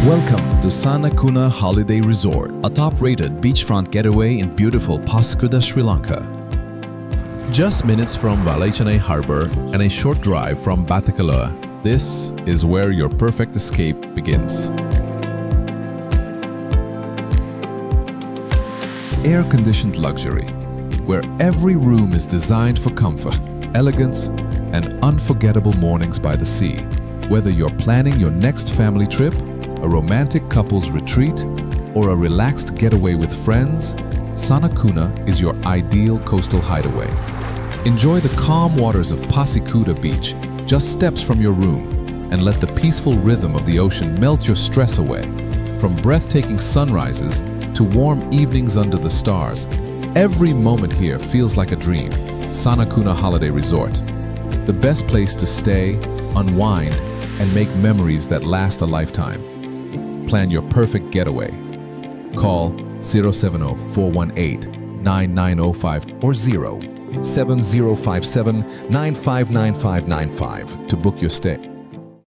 Welcome to Sana Kuna Holiday Resort, a top-rated beachfront getaway in beautiful Pasikuda, Sri Lanka. Just minutes from Valaychane Harbour and a short drive from Batticaloa, this is where your perfect escape begins. Air-conditioned luxury, where every room is designed for comfort, elegance, and unforgettable mornings by the sea. Whether you're planning your next family trip, a romantic couple's retreat, or a relaxed getaway with friends, Sana Kuna is your ideal coastal hideaway. Enjoy the calm waters of Pasikuda Beach, just steps from your room, and let the peaceful rhythm of the ocean melt your stress away. From breathtaking sunrises to warm evenings under the stars, every moment here feels like a dream. Sana Kuna Holiday Resort, the best place to stay, unwind, and make memories that last a lifetime. Plan your perfect getaway. Call 070-418-9905 or 07057-959595 to book your stay.